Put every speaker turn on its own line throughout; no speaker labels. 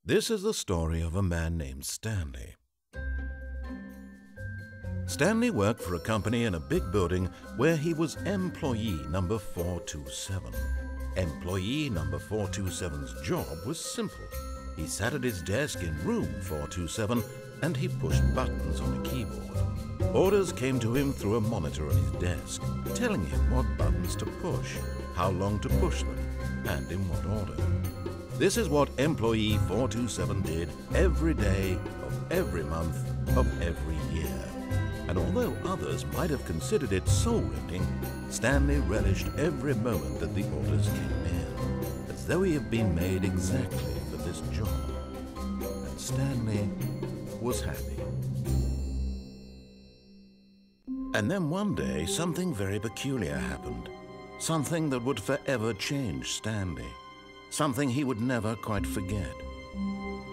This is the story of a man named Stanley. Stanley worked for a company in a big building where he was employee number 427. Employee number 427's job was simple. He sat at his desk in room 427 and he pushed buttons on a keyboard. Orders came to him through a monitor on his desk, telling him what buttons to push, how long to push them, and in what order. This is what employee 427 did every day of every month of every year. And although others might have considered it soul-rending, Stanley relished every moment that the orders came in, as though he had been made exactly for this job. And Stanley was happy. And then one day, something very peculiar happened. Something that would forever change Stanley. Something he would never quite forget.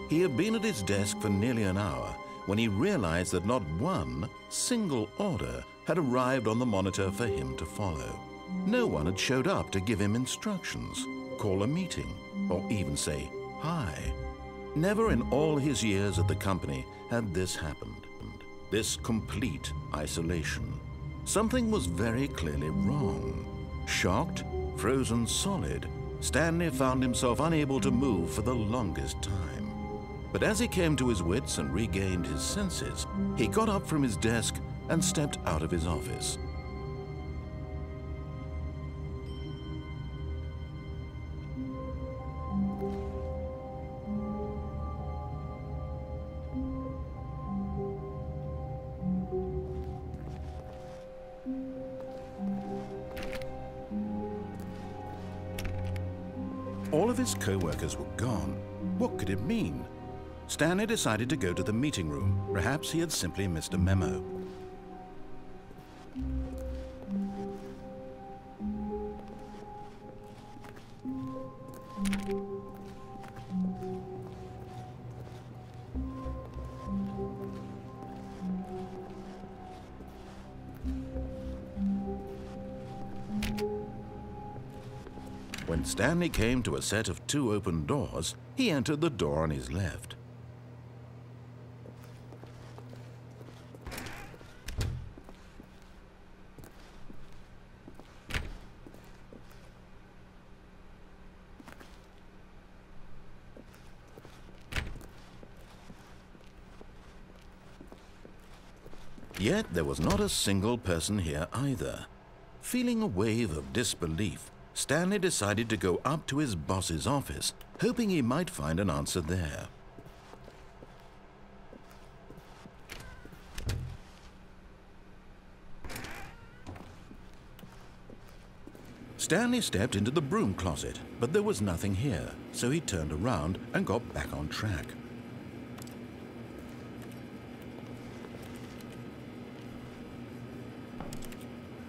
He had been at his desk for nearly an hour when he realized that not one single order had arrived on the monitor for him to follow. No one had showed up to give him instructions, call a meeting, or even say hi. Never in all his years at the company had this happened. This complete isolation. Something was very clearly wrong. Shocked, frozen solid, Stanley found himself unable to move for the longest time. But as he came to his wits and regained his senses, he got up from his desk and stepped out of his office. All of his co-workers were gone. What could it mean? Stanley decided to go to the meeting room. Perhaps he had simply missed a memo. When Stanley came to a set of 2 open doors, he entered the door on his left. Yet there was not a single person here either. Feeling a wave of disbelief, Stanley decided to go up to his boss's office, hoping he might find an answer there. Stanley stepped into the broom closet, but there was nothing here, so he turned around and got back on track.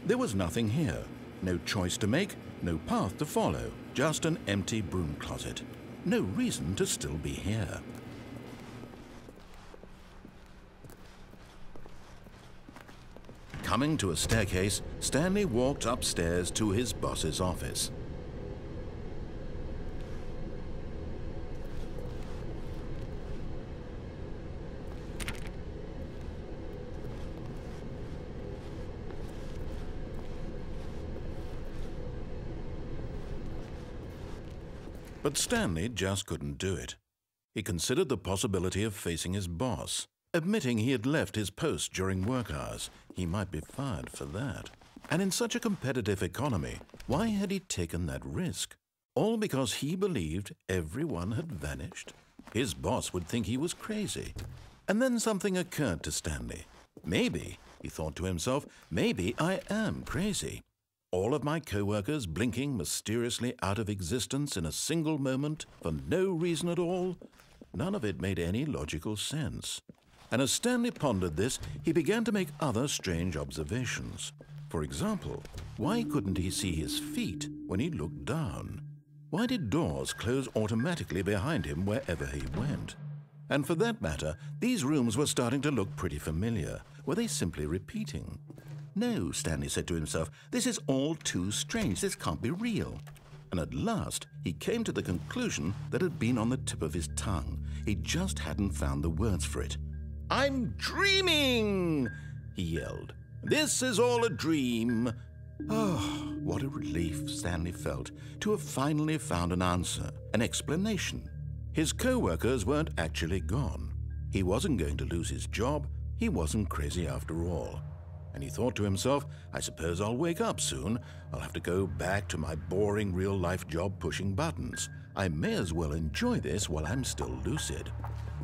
There was nothing here. No choice to make, no path to follow, just an empty broom closet. No reason to still be here. Coming to a staircase, Stanley walked upstairs to his boss's office. But Stanley just couldn't do it. He considered the possibility of facing his boss. Admitting he had left his post during work hours, he might be fired for that. And in such a competitive economy, why had he taken that risk? All because he believed everyone had vanished? His boss would think he was crazy. And then something occurred to Stanley. Maybe, he thought to himself, maybe I am crazy. All of my co-workers blinking mysteriously out of existence in a single moment for no reason at all? None of it made any logical sense. And as Stanley pondered this, he began to make other strange observations. For example, why couldn't he see his feet when he looked down? Why did doors close automatically behind him wherever he went? And for that matter, these rooms were starting to look pretty familiar. Were they simply repeating? No, Stanley said to himself, this is all too strange. This can't be real. and at last he came to the conclusion that had been on the tip of his tongue. He just hadn't found the words for it. "I'm dreaming!" he yelled. "This is all a dream." Oh, what a relief Stanley felt to have finally found an answer, an explanation. His co-workers weren't actually gone. He wasn't going to lose his job. He wasn't crazy after all. And he thought to himself, I suppose I'll wake up soon. I'll have to go back to my boring real-life job pushing buttons. I may as well enjoy this while I'm still lucid.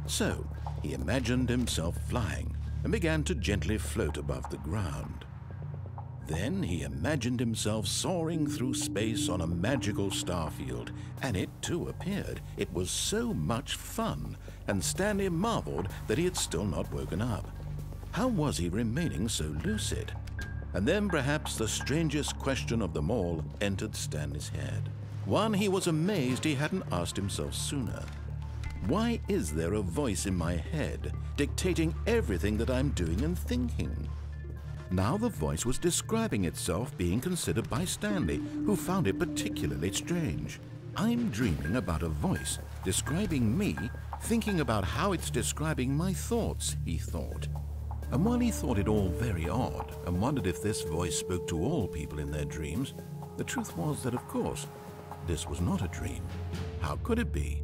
So he imagined himself flying and began to gently float above the ground. Then he imagined himself soaring through space on a magical starfield, and it too appeared. It was so much fun, and Stanley marveled that he had still not woken up. How was he remaining so lucid? And then perhaps the strangest question of them all entered Stanley's head. One he was amazed he hadn't asked himself sooner. Why is there a voice in my head dictating everything that I'm doing and thinking? Now the voice was describing itself being considered by Stanley, who found it particularly strange. I'm dreaming about a voice describing me, thinking about how it's describing my thoughts, he thought. And while he thought it all very odd and wondered if this voice spoke to all people in their dreams, the truth was that, of course, this was not a dream. How could it be?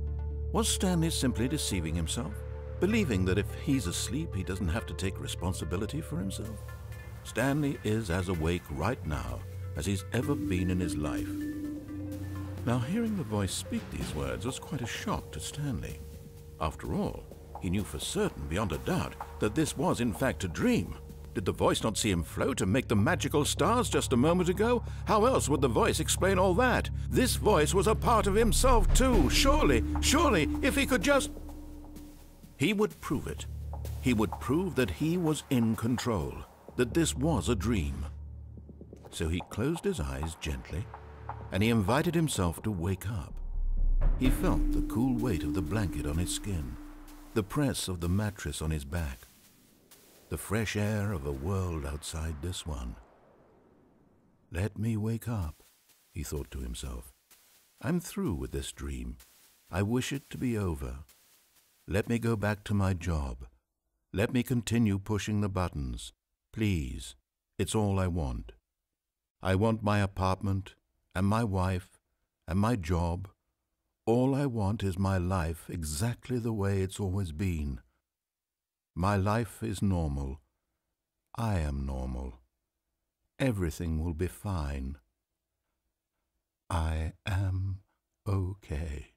Was Stanley simply deceiving himself, believing that if he's asleep, he doesn't have to take responsibility for himself? Stanley is as awake right now as he's ever been in his life. Now, hearing the voice speak these words was quite a shock to Stanley. After all, he knew for certain, beyond a doubt, that this was in fact a dream. Did the voice not see him float and make the magical stars just a moment ago? How else would the voice explain all that? This voice was a part of himself too. Surely, if he could just... He would prove it. He would prove that he was in control, that this was a dream. So he closed his eyes gently, and he invited himself to wake up. He felt the cool weight of the blanket on his skin, the press of the mattress on his back, the fresh air of a world outside this one. Let me wake up, he thought to himself. I'm through with this dream. I wish it to be over. Let me go back to my job. Let me continue pushing the buttons. Please, it's all I want. I want my apartment and my wife and my job. All I want is my life exactly the way it's always been. My life is normal. I am normal. Everything will be fine. I am okay.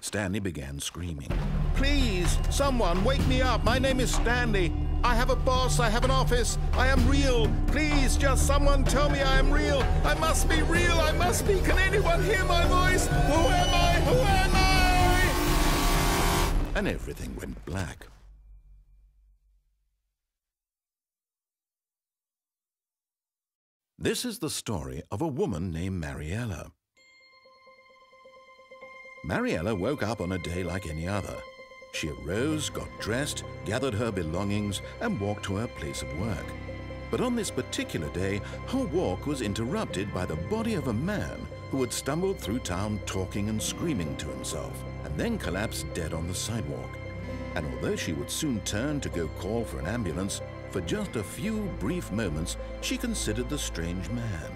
Stanley began screaming. Please, someone, wake me up. My name is Stanley. I have a boss. I have an office. I am real. Please, just someone tell me I am real. I must be real. I must be. Can anyone hear my voice? Who am I? Who am I? And everything went black. This is the story of a woman named Mariella. Mariella woke up on a day like any other. She arose, got dressed, gathered her belongings, and walked to her place of work. But on this particular day, her walk was interrupted by the body of a man who had stumbled through town talking and screaming to himself, and then collapsed dead on the sidewalk. And although she would soon turn to go call for an ambulance, for just a few brief moments, she considered the strange man.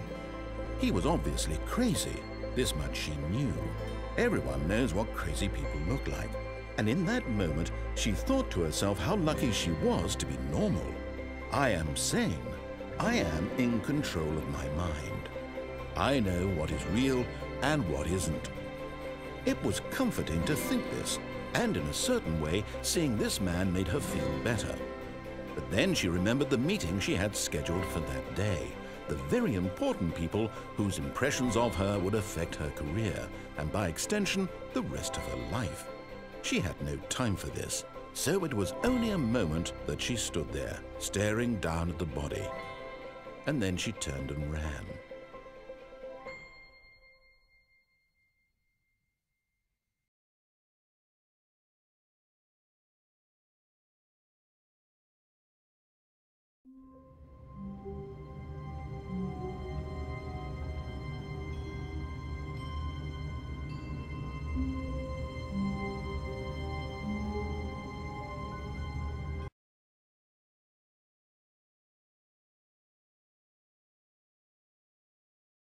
He was obviously crazy. This much she knew. Everyone knows what crazy people look like. And in that moment, she thought to herself how lucky she was to be normal. I am sane. I am in control of my mind. I know what is real and what isn't. It was comforting to think this, and in a certain way, seeing this man made her feel better. But then she remembered the meeting she had scheduled for that day. The very important people whose impressions of her would affect her career, and by extension, the rest of her life. She had no time for this, so it was only a moment that she stood there, staring down at the body. And then she turned and ran.